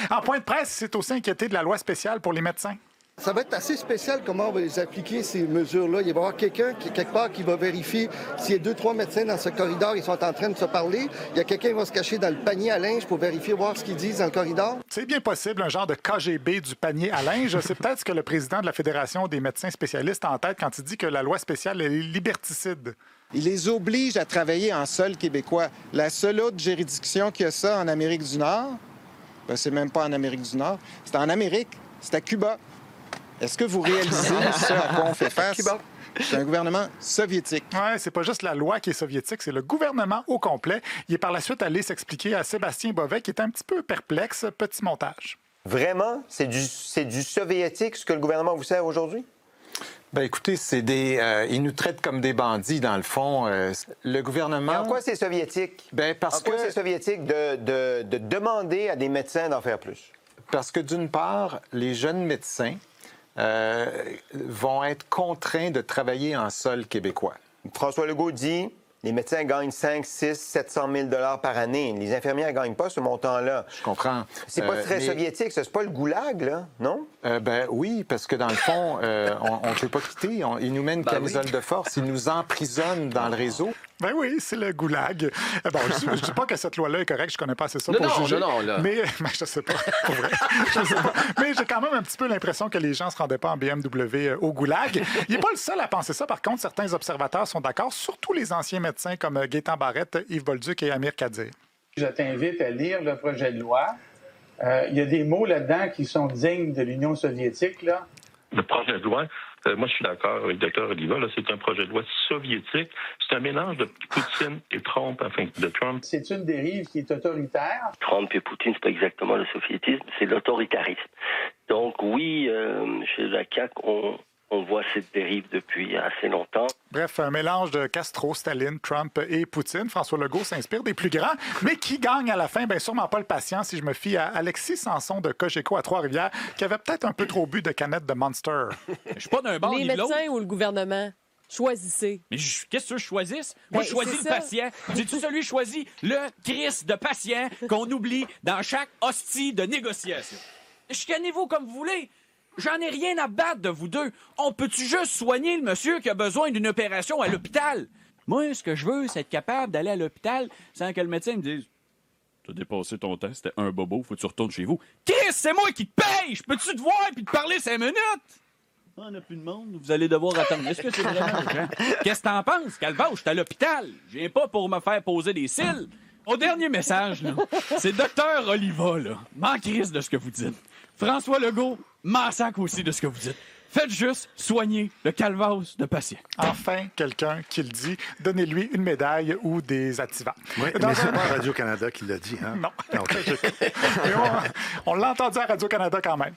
En point de presse, c'est aussi inquiété de la loi spéciale pour les médecins. Ça va être assez spécial comment on va les appliquer, ces mesures-là. Il va y avoir quelqu'un, quelque part, qui va vérifier s'il y a 2-3 médecins dans ce corridor, ils sont en train de se parler. Il y a quelqu'un qui va se cacher dans le panier à linge pour vérifier, voir ce qu'ils disent dans le corridor. C'est bien possible, un genre de KGB du panier à linge. C'est peut-être ce que le président de la Fédération des médecins spécialistes a en tête quand il dit que la loi spéciale est liberticide. Il les oblige à travailler en sol québécois. La seule autre juridiction qui a ça en Amérique du Nord, c'est même pas en Amérique du Nord, c'est en Amérique, c'est à Cuba. Est-ce que vous réalisez ce à quoi on fait face? C'est un gouvernement soviétique. Oui, c'est pas juste la loi qui est soviétique, c'est le gouvernement au complet. Il est par la suite allé s'expliquer à Sébastien Bovet, qui est un petit peu perplexe. Petit montage. Vraiment? C'est du soviétique, ce que le gouvernement vous sert aujourd'hui? Bien, écoutez, ils nous traitent comme des bandits, dans le fond. Le gouvernement... Et en quoi c'est soviétique? Bien, parce que... En quoi c'est soviétique de demander à des médecins d'en faire plus? Parce que, d'une part, les jeunes médecins vont être contraints de travailler en sol québécois. François Legault dit les médecins gagnent 5, 6, 700 000 $ par année. Les infirmières ne gagnent pas ce montant-là. Je comprends. C'est pas très soviétique, ça. C'est pas le goulag, là, non? Ben oui, parce que dans le fond, on ne peut pas quitter. Ils nous mettent une camisole de force. Ils nous emprisonnent dans le réseau. Ben oui, c'est le goulag. Bon, je dis pas que cette loi-là est correcte, je connais pas assez ça pour juger. Non, là. Mais je sais pas, pour vrai. Je sais pas. Mais j'ai quand même un petit peu l'impression que les gens se rendaient pas en BMW au goulag. Il n'est pas le seul à penser ça. Par contre, certains observateurs sont d'accord, surtout les anciens médecins comme Gaétan Barrette, Yves Bolduc et Amir Kadir. Je t'invite à lire le projet de loi. Il y a des mots là-dedans qui sont dignes de l'Union soviétique, là. Le projet de loi, moi je suis d'accord avec le Dr. Oliva, là, c'est un projet de loi soviétique. C'est un mélange de Poutine et Trump, enfin de Trump. C'est une dérive qui est autoritaire. Trump et Poutine, c'est pas exactement le soviétisme, c'est l'autoritarisme. Donc oui, chez la CAQ, on voit cette dérive depuis assez longtemps. Bref, un mélange de Castro, Staline, Trump et Poutine. François Legault s'inspire des plus grands. Mais qui gagne à la fin? Bien, sûrement pas le patient, si je me fie à Alexis Sanson de Cogeco à Trois-Rivières, qui avait peut-être un peu trop bu de canettes de Monster. Je suis pas d'un bord Les ni de l'autre. médecins ou le gouvernement? Choisissez. Mais qu'est-ce que je choisisse? Moi, je choisis le patient. J'ai-tu celui choisi le Christ de patient qu'on oublie dans chaque hostie de négociation? Chicanez-vous comme vous voulez. J'en ai rien à battre de vous deux. On peut-tu juste soigner le monsieur qui a besoin d'une opération à l'hôpital? Moi, ce que je veux, c'est être capable d'aller à l'hôpital sans que le médecin me dise « T'as dépassé ton temps, c'était un bobo, faut que tu retournes chez vous. » Chris, c'est moi qui te paye! Je peux-tu te voir puis te parler 5 minutes? On n'a plus de monde, vous allez devoir attendre. Est-ce que c'est vraiment urgent? Qu'est-ce que t'en penses, Calva? Je suis à l'hôpital. Je viens pas pour me faire poser des cils. Au dernier message, là, c'est Dr. Oliva, là. M'en crisse de ce que vous dites. François Legault, m'en sac aussi de ce que vous dites. Faites juste soigner le calvaire de patient. Enfin, quelqu'un qui le dit, donnez-lui une médaille ou des activants. Oui, mais c'est pas Radio-Canada qui l'a dit, hein? Non. On l'a entendu à Radio-Canada quand même.